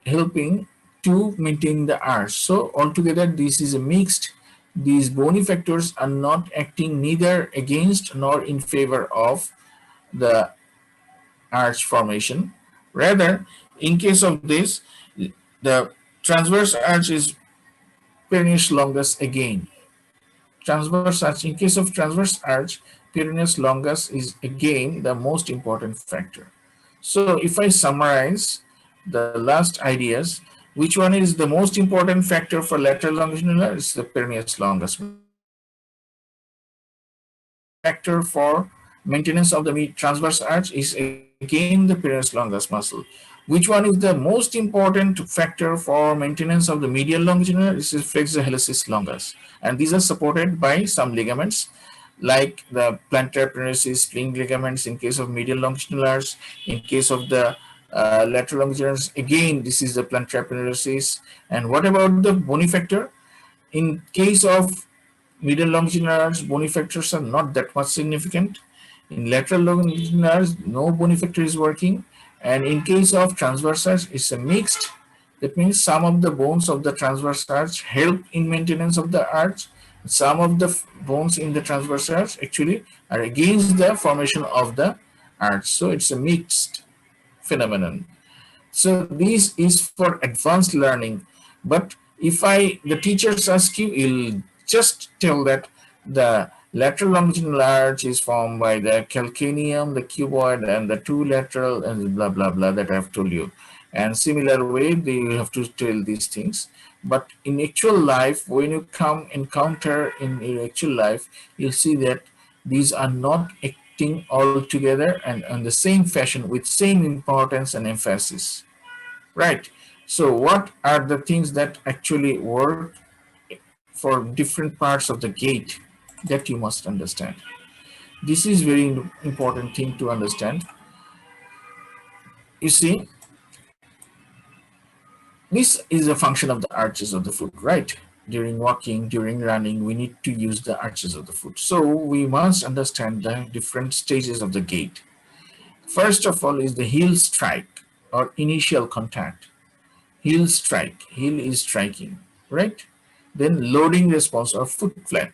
A: helping to maintain the arch. So altogether this is a mixed. These bony factors are not acting neither against nor in favor of the arch formation. Rather, in case of this, the transverse arch is peroneus longus again. Transverse arch, in case of transverse arch, peroneus longus is again the most important factor. So if I summarize the last ideas, which one is the most important factor for lateral longitudinal arch? It's the peroneus longus. Factor for maintenance of the transverse arch is again the peroneus longus muscle. Which one is the most important factor for maintenance of the medial longitudinal? This is flexor hallucis longus, and these are supported by some ligaments like the plantar peroneus spring ligaments in case of medial longitudinal arch. In case of the lateral longitudinal arch, again this is the plantar peroneus. And what about the bony factor? In case of medial longitudinal arch, bony factors are not that much significant. In lateral longitudinal arch, no bony factor is working. And in case of transverse arch, it's a mixed. That means some of the bones of the transverse arch help in maintenance of the arch. Some of the bones in the transverse arch actually are against the formation of the arch. So it's a mixed phenomenon. So this is for advanced learning. But if the teachers ask you, you'll just tell that the lateral longitudinal arch is formed by the calcaneum, the cuboid, and the two lateral, and blah, blah, blah that I've told you. And similar way, they have to tell these things. But in actual life, when you encounter in actual life, you'll see that these are not acting all together and in the same fashion with same importance and emphasis. Right. So what are the things that actually work for different parts of the gait that you must understand? This is very important thing to understand. You see, this is a function of the arches of the foot, right? During walking, during running, we need to use the arches of the foot. So we must understand the different stages of the gait. First of all is the heel strike or initial contact. Heel strike, heel is striking, right? Then loading response or foot flat.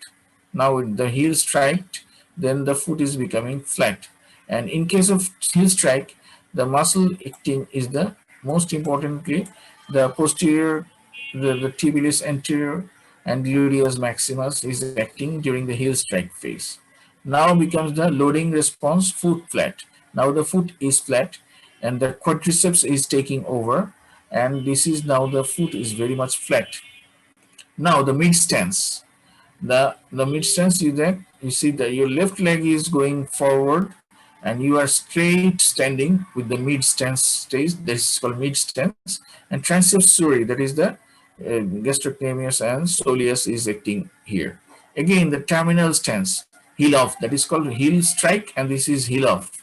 A: Now with the heel strike, then the foot is becoming flat. And in case of heel strike, the muscle acting is the most importantly, the posterior, the tibialis anterior and gluteus maximus is acting during the heel strike phase. Now becomes the loading response, foot flat. Now the foot is flat and the quadriceps is taking over, and this is now the foot is very much flat. Now the mid stance. The mid stance is that you see that your left leg is going forward and you are straight standing with the mid stance stage. This is called mid stance. And triceps suri, that is the gastrocnemius and soleus is acting here. Again, the terminal stance, heel off, that is called heel strike, and this is heel off,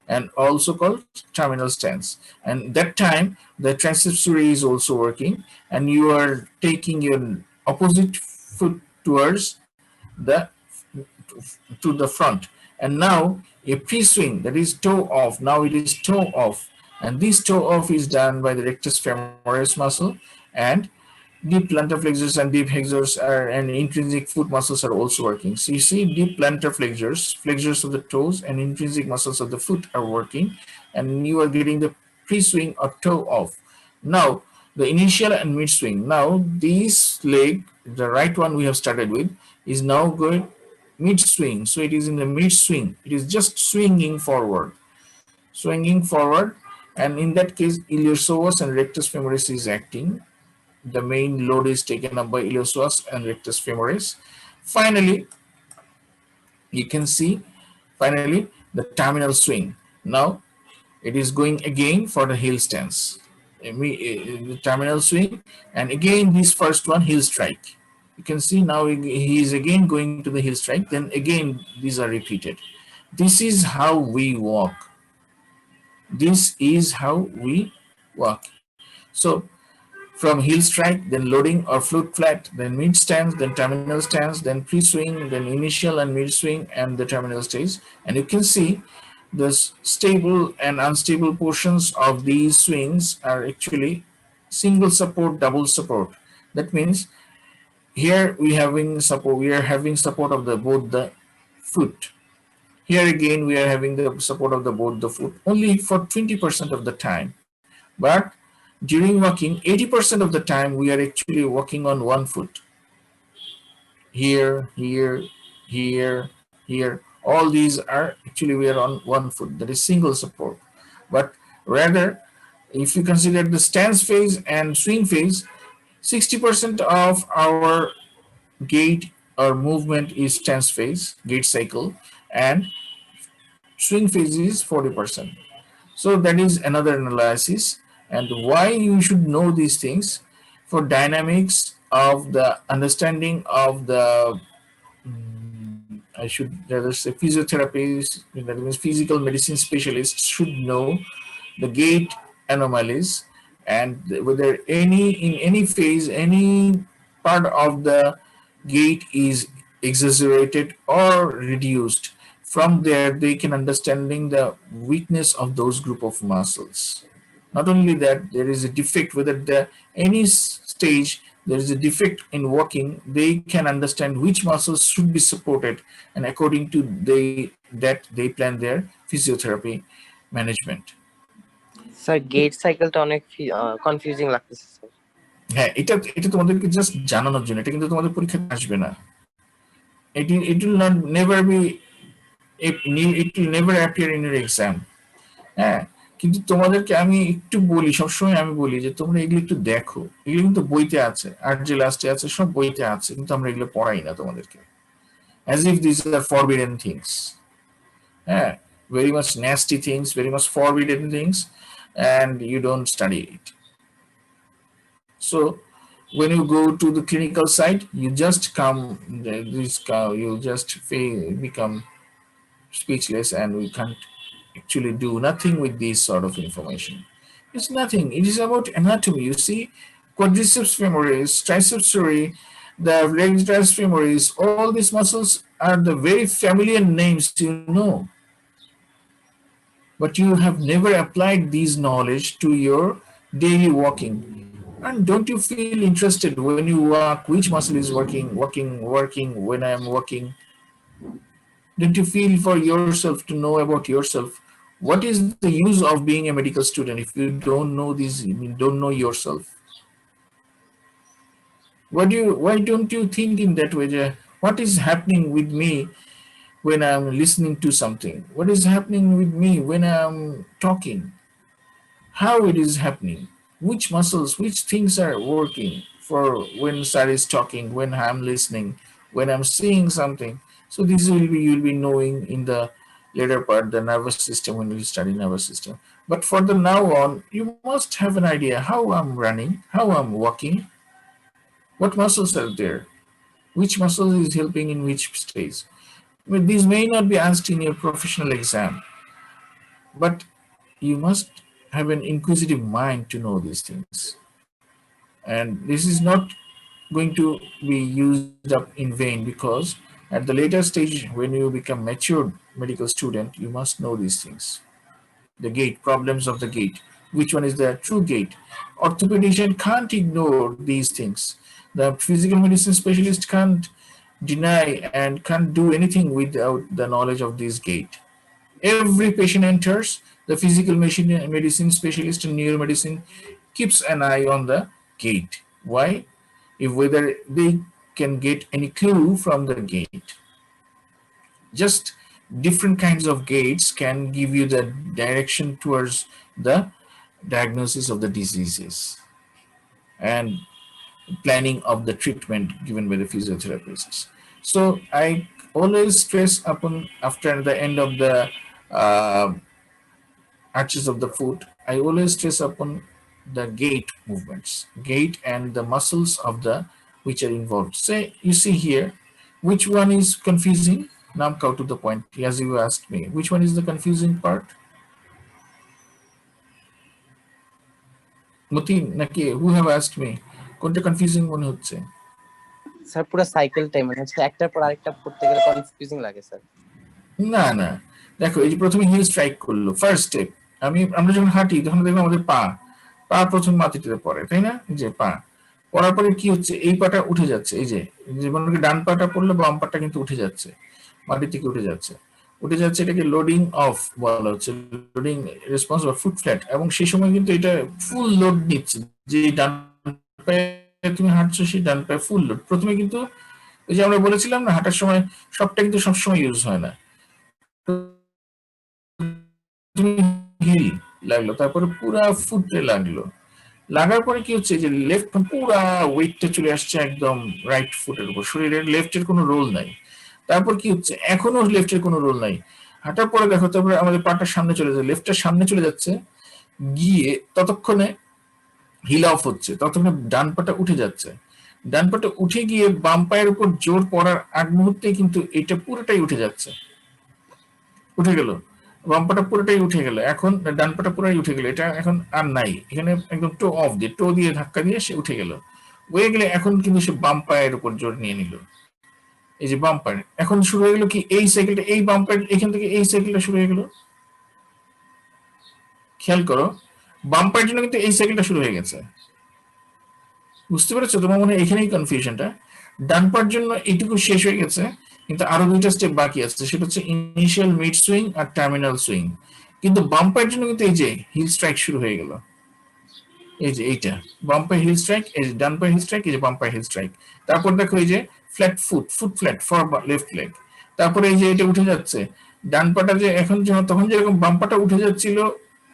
A: and also called terminal stance. And that time the triceps suri is also working, and you are taking your opposite foot towards the to the front. And now a pre-swing, that is toe off. Now it is toe off, and this toe off is done by the rectus femoris muscle, and deep plantar flexors and deep flexors and intrinsic foot muscles are also working. So you see deep plantar flexors of the toes and intrinsic muscles of the foot are working, and you are getting the pre-swing or toe off. Now the initial and mid swing. Now this leg, the right one we have started with, is now going mid swing. So it is in the mid swing. It is just swinging forward, and in that case iliopsoas and rectus femoris is acting. The main load is taken up by iliopsoas and rectus femoris. Finally, you can see the terminal swing. Now it is going again for the heel stance, the terminal swing, and again this first one, heel strike. You can see now he is again going to the heel strike, then again these are repeated. This is how we walk. So from heel strike, then loading or foot flat, then mid stance, then terminal stance, then pre-swing, then initial and mid swing, and the terminal stage. And you can see the stable and unstable portions of these swings are actually single support, double support. That means here we are having support of both the foot. Here again we are having the support of both the foot only for 20% of the time. But During walking, 80% of the time we are actually walking on one foot. Here, here, here, here. All these are actually we are on one foot. That is single support. But rather, if you consider the stance phase and swing phase, 60% of our gait or movement is stance phase, gait cycle, and swing phase is 40%. So that is another analysis, and why you should know these things for dynamics of the understanding of the I should rather say physiotherapists, that means physical medicine specialists should know the gait anomalies and whether any in any phase any part of the gait is exaggerated or reduced. From there they can understanding the weakness of those group of muscles. Not only that, there is a defect whether the any stage there is a defect in walking, they can understand which muscles should be supported, and according to that they plan their physiotherapy management.
E: Sir gait সাইকেলটা অনেক confusing লাগতেছে sir.
A: হ্যাঁ, এটা এটা তোমাদেরকে just জানানোর জন্য, এটা কিন্তু তোমাদের পরীক্ষায় আসবে না। It will not never be it will never appear in your exam. হ্যাঁ, কিন্তু তোমাদেরকে আমি একটু বলি, সবসময় আমি বলি যে তোমরা এগুলো একটু দেখো, এগুলো কিন্তু বইতে আছে, আর যে লাস্টে আছে সব বইতে আছে, কিন্তু আমরা এগুলো পড়াই না তোমাদেরকে, as if these are forbidden things. হ্যাঁ, very much nasty things, very much forbidden things, and you don't study it. So when you go to the clinical side, you just you just become speechless, and we can't actually do nothing with this sort of information. It's nothing. It is about anatomy. You see, quadriceps femoris, triceps surae, the rectus femoris, all these muscles are the very familiar names you know. But you have never applied these knowledge to your daily walking. And don't you feel interested when you walk, which muscle is working when I am walking? Don't you feel for yourself to know about yourself? What is the use of being a medical student if you don't know these, you don't know yourself? Why don't you think in that way? What is happening with me when I'm listening to something? What is happening with me when I'm talking? How it is happening? Which muscles, which things are working for when Sir is talking, when I'm listening, when I'm seeing something? So this will be, you'll be knowing in the later part, the nervous system, when you study nervous system. But for the now on, you must have an idea how I'm running, how I'm walking, what muscles are there, which muscle is helping in which stage. I mean, these may not be asked in your professional exam, but you must have an inquisitive mind to know these things. And this is not going to be used up in vain, because at the later stage, when you become matured medical student, you must know these things. The gait, problems of the gait, which one is the true gait. Orthopedician can't ignore these things. The physical medicine specialist can't deny and can't do anything without the knowledge of this gait. Every patient enters, the physical medicine specialist in neuromedicine keeps an eye on the gait. Why? If whether they can get any clue from the gait. Just different kinds of gaits can give you the direction towards the diagnosis of the diseases and planning of the treatment given by the physiotherapists. So I always stress upon, after the end of the arches of the foot, I always stress upon the gait movements, gait and the muscles of the which are involved. Say, you see here, which one is confusing? Now come to the point, as you asked me, which one is the confusing part? Mutin, naki, who have asked me? কোনটা confusing মনে হচ্ছে?
E: Sir পুরো সাইকেলটাই মানে হচ্ছে একটার পর আরেকটা পড়তে গেলে কনফিউজিং লাগে স্যার।
A: না না, দেখো এই যে প্রথমে হিল স্ট্রাইক করলো, ফার্স্ট স্টেপ। আমরা যখন হাঁটি তখন দেখবো আমাদের পা প্রথম মাটিতে পড়ে, তাই না? যে পা পড়ার পরে কি হচ্ছে, এই পাটা উঠে যাচ্ছে, এই যে মনে করি ডান পাটা পড়লে বাম পাটা কিন্তু উঠে যাচ্ছে, মাটি থেকে উঠে যাচ্ছে। উঠে যাচ্ছে, এটাকে লোডিং অফ বলা হচ্ছে, লোডিং রেসপন্স বা ফুট ফ্ল্যাট। এবং সেই সময় কিন্তু এটা ফুল লোড নিচ্ছে, যে ডান পায়ে তুমি হাঁটছো সেই ডান পায়ে ফুল লোড। প্রথমে কিন্তু ওই যে আমরা বলেছিলাম না, হাঁটার সময় সবটা কিন্তু সবসময় ইউজ হয় না, তুমি হিল লাগলো, তারপরে পুরা ফুটে লাগলো, লাগার পরে কি হচ্ছে যে লেফট পুরা ওয়েটটা চলে আসছে একদম রাইট ফুটের উপর, শরীরের লেফটের কোনো রোল নাই। তারপর কি হচ্ছে, এখনো লেফটের কোনো রোল নাই, হাঁটার পরে দেখো তারপরে আমাদের পাটা সামনে চলে যাচ্ছে, লেফটের সামনে চলে যাচ্ছে, গিয়ে ততক্ষণে হিল অফ হচ্ছে, ততক্ষণে ডান পাটা উঠে যাচ্ছে, ডান পাটা উঠে গিয়ে বাম পায়ের উপর জোর পড়ার আগ মুহূর্তে কিন্তু এটা পুরোটাই উঠে যাচ্ছে, উঠে গেল, বাম পাটা পুরোটাই উঠে গেল, এখন ডান পাটা পুরোটাই উঠে গেল, এটা এখন আর নাই, এখানে একদম টো অফ দিয়ে, টো দিয়ে ধাক্কা দিয়ে সে উঠে গেল, হয়ে গেলে এখন কিন্তু সে বাম পায়ের উপর জোর নিয়ে নিল, এই যে বাম পায়ের, এখন শুরু হয়ে গেল কি এই সাইকেলটা, এই বাম পায়ের এখান থেকে এই সাইকেলটা শুরু হয়ে গেল, খেয়াল করো বাম পায়ের জন্য কিন্তু এই সাইকেলটা শুরু হয়ে গেছে, বুঝতে পেরেছো? তোমার মনে হয় এখানেই কনফিউশনটা, ডান পায়ের জন্য এইটুকু শেষ হয়ে গেছে, কিন্তু আরো দুইটা স্টেপ বাকি আছে, সেটা হচ্ছে ইনিশিয়াল মিড সুইং আর টার্মিনাল সুইং। কিন্তু বাম পায়ের জন্য কিন্তু এই যে হিল স্ট্রাইক শুরু হয়ে গেল, এই যে এইটা বাম পায়ে হিল স্ট্রাইক, এই যে ডান পায়ে হিল স্ট্রাইক, এই যে বাম পায়ে হিল স্ট্রাইক, তারপর দেখো এই যে flat foot, foot flat for left leg, তারপরে এই যে এটা উঠে যাচ্ছে ডান পাটা, যে এখন তখন যেরকম বাম পাটা উঠে যাচ্ছিল,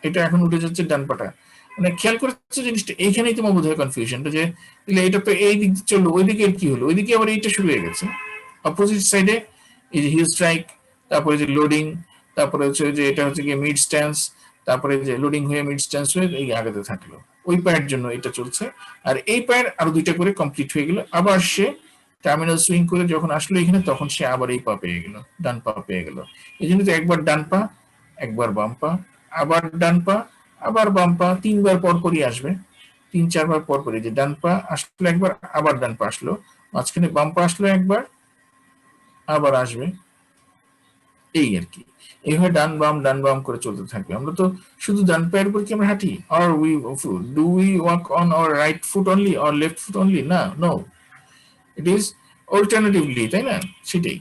A: এটা এখন উঠে যাচ্ছে ডান পাটা। মানে খেয়াল করছে জিনিসটা, এইখানেই তোমার বোধ হয় কনফিউশনটা, যে এটা তো এই দিক চললো, ওইদিকে কি হলো, ওইদিকে আবার এইটা শুরু হয়ে গেছে অপোজিট সাইডে, এই যে হিল স্ট্রাইক, তারপরে যে লোডিং, তারপরে হচ্ছে যে এটা হচ্ছে গিয়ে মিড স্ট্যান্স, তারপরে যে লোডিং হয়ে মিড স্ট্যান্স হয়ে এই আগাতে থাকলো, ওই পায়ের জন্য এটা চলছে। আর এই পায়ের আরো দুইটা করে কমপ্লিট হয়ে গেল, আবার সে টার্মিনাল সুইং করে যখন আসলো এখানে, তখন সে আবার এই পা পেয়ে গেল, ডান পা পেয়ে গেল। এই জন্য তো একবার ডান পা, একবার বাম পা, আবার ডান পা, আবার বাম পা, তিনবার পর পরই আসবে, তিন চারবার পর পরই, যে ডান পা আসলো একবার, আবার ডান পা আসলো, মাঝখানে বাম পা আসলো একবার, আবার আসবে, এই আর কি। এইভাবে ডান বাম করে চলতে থাকবে। আমরা তো শুধু ডান পায়ের উপর কি আমরা হাঁটি, আর we walk on our right foot only or left foot only? না, নো, ইট ইজ অল্টারনেটিভলি, তাই না? সেটাই।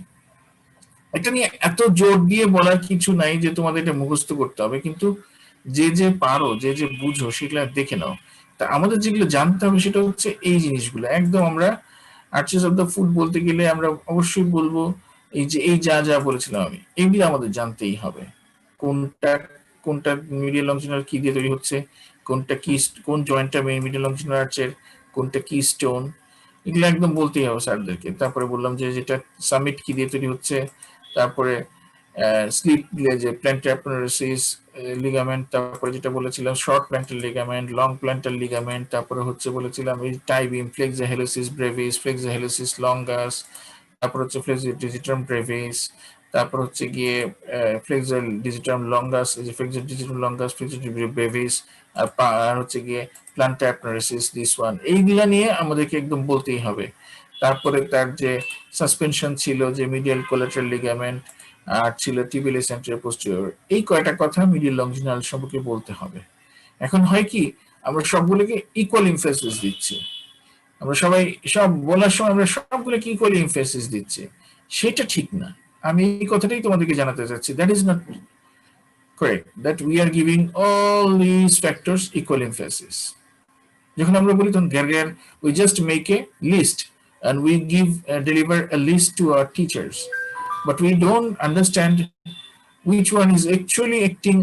A: এটা নিয়ে এত জোর দিয়ে বলার কিছু নাই যে তোমাদের এটা মুখস্থ করতে হবে, কিন্তু যে যে পারো, যে যে বুঝো, সেগুলো দেখে নাও। তা আমাদের যেগুলো জানতে হবে সেটা হচ্ছে এই জিনিসগুলো একদম। আমরা আর্চার্স অফ দ্য ফুট বলতে গেলে আমরা অবশ্যই বলবো এই যে এই যা যা বলেছিলাম আমি, এগুলো আমাদের জানতেই হবে। কোনটা কোনটা মিডিয়াল লংজিনাল কি দিয়ে তৈরি হচ্ছে, কোনটা কি, কোন জয়েন্টটা মিডিয়াল লংজিনাল আর্চের, কোনটা কি স্টোন, এগুলো একদম বলতেই হবে স্যারদেরকে। তারপরে বললাম যে যেটা সামিট কি দিয়ে তৈরি হচ্ছে, তারপরে স্লিপ যে প্ল্যান্টার অ্যাপোনেউরোসিস লিগামেন্ট, তারপরে যেটা বলেছিলাম short planter ligament, long planter ligament, তারপরে হচ্ছে বলেছিলাম এই টাই বিম, ফ্লেক্সোহেলোসিস ব্রেভিস, ফ্লেক্সোহেলোসিস লঙ্গাস, তারপর হচ্ছে ফ্লেক্সো ডিজিটাম ব্রেভিস, তারপর হচ্ছে গিয়ে ফ্লেক্সো ডিজিটাম লঙ্গাস, এই যে ফ্লেক্সো ডিজিটাম লঙ্গাস, ফ্লেক্সো ব্রেভিস, আর হচ্ছে গিয়ে প্ল্যান্টার অ্যাপোনেউরোসিস, দিস ওয়ান, এইগুলা নিয়ে আমাদেরকে একদম বলতেই হবে। তারপরে তার যে সাসপেনশন ছিল, যে মিডিয়াল কোলাটারাল লিগামেন্ট, আর ছিল টিবিয়ালিস অ্যান্টেরিয়র পোস্টেরিয়র, এই কয়টা কথা মিডিয়াল লংজিনাল সম্পর্কে বলতে হবে। এখন হয় কি, আমরা সবগুলোকে ইকুয়াল ইমফেসিস দিচ্ছি, আমরা সবাই সব বলার সময় আমরা সবগুলোকে ইকুয়াল ইমফেসিস দিচ্ছি, সেটা ঠিক না। আমি এই কথাটাই তোমাদেরকে জানাতে চাচ্ছি, that is not correct, that we are giving all this factors equal emphasis. যখন আমরা বলি তখন we just make a list and we deliver a list to our teachers, but we don't understand which one is actually acting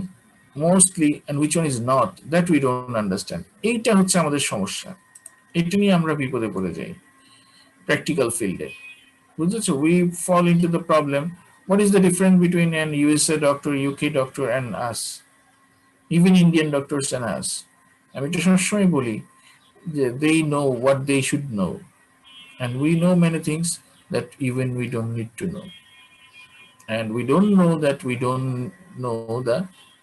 A: mostly and which one is not, that we don't understand. এইটা হচ্ছে আমাদের সমস্যা, এটা নিয়ে আমরা বিপদে পড়ে যাই প্র্যাকটিক্যাল ফিল্ডে, বুঝেছো? we fall into the problem. What is the difference between an USA doctor, UK doctor and us, even Indian doctors and us? আমি তো সবসময় বলি যে they know what they should know, and we know many things that even we don't need to know, and we don't know that we don't know the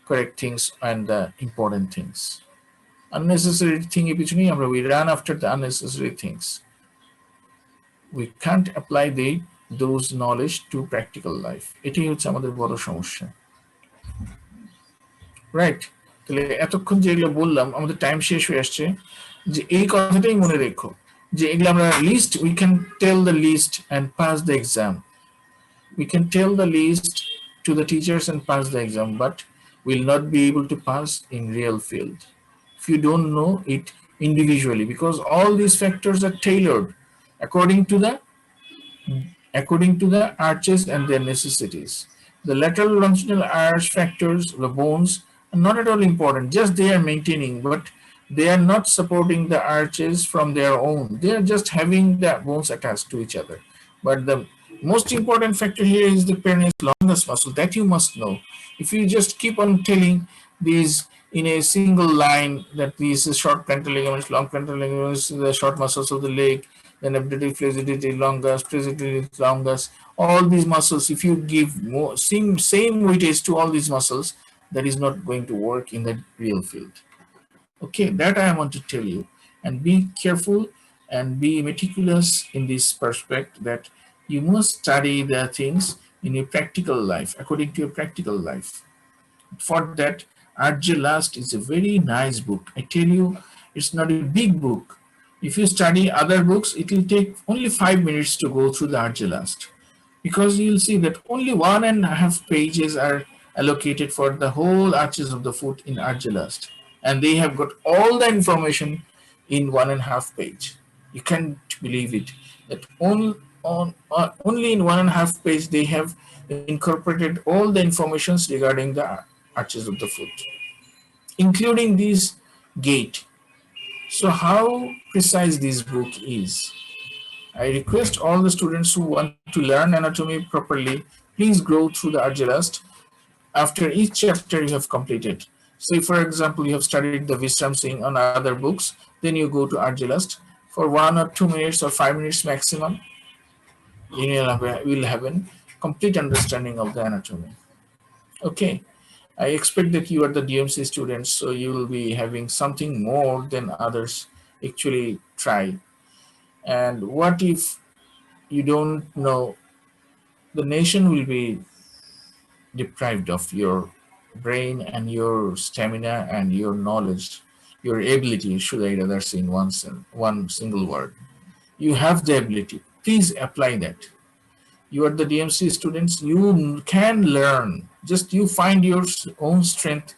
A: correct things and the important things. Unnecessary thing এর পিছনেই আমরা we run after the unnecessary things. We can't apply those knowledge to practical life. এটাই হচ্ছে আমাদের বড় সমস্যা, right? তাহলে এতক্ষণ যেগুলো বললাম, আমাদের টাইম শেষ হয়ে আসছে, যে এই কথাটাই মনে রেখো যে এগুলো আমরা list, we can tell the list and pass the exam. We can tell the list to the teachers and pass the exam, but will not be able to pass in real field if you don't know it individually, because all these factors are tailored according to the arches and their necessities. The lateral longitudinal arch factors, the bones, are not at all important, just they are maintaining, but they are not supporting the arches from their own. They are just having the bones attached to each other. But the most important factor here is the peroneus longus muscle that you must know. If you just keep on telling these in a single line that these is short plantar ligaments, long plantar ligaments, the short muscles of the leg, then abductor flexor longus, flexor longus, all these muscles, if you give more same weightage to all these muscles, that is not going to work in the real field. Okay, that I want to tell you, and be careful and be meticulous in this perspective that you must study the things in your practical life, according to your practical life. For that, Argelast is a very nice book. I tell you, it's not a big book. If you study other books, it will take only 5 minutes to go through the Argelast, because you'll see that only 1.5 pages are allocated for the whole arches of the foot in Argelast, and they have got all the information in 1.5 page. You can't believe it, that only in 1.5 page they have incorporated all the informations regarding the arches of the foot, including this gait. So how precise this book is. I request all the students who want to learn anatomy properly, please go through the Argelast. After each chapter you have completed, say for example, you have studied the Visram Singh on other books, then you go to Argelast for 1 or 2 minutes or 5 minutes maximum. You will have a complete understanding of the anatomy. Okay, I expect that you are the DMC students, so you will be having something more than others actually try. And what if you don't know? The nation will be deprived of your brain and your stamina and your knowledge, your ability, should I rather say in one single word. You have the ability. Please apply that. You are the DMC students. You can learn. Just you find your own strength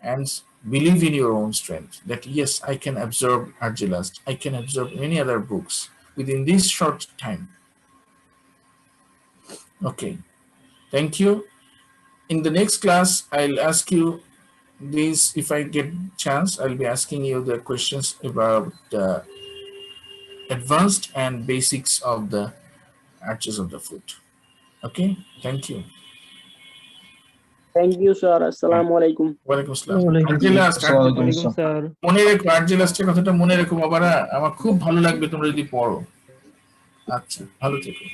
A: and believe in your own strength. That yes, I can absorb Argelast. I can absorb many other books within this short time. Okay. Thank you. In the next class, I'll ask you these. If I get chance, I'll be asking you the questions about the advanced and basics of the arches of the foot. Okay, thank you.
C: Thank you, sir. Assalamu alaikum.
A: ওয়ালাইকুম আসসালাম। Argelast,
B: ওয়ালাইকুম sir.
A: মনে রেখো আর্জেলাস্টের কথাটা মনে রেখো বাবারা, আমার খুব ভালো লাগবে তোমরা যদি পড়ো। আচ্ছা, ভালো থেকো।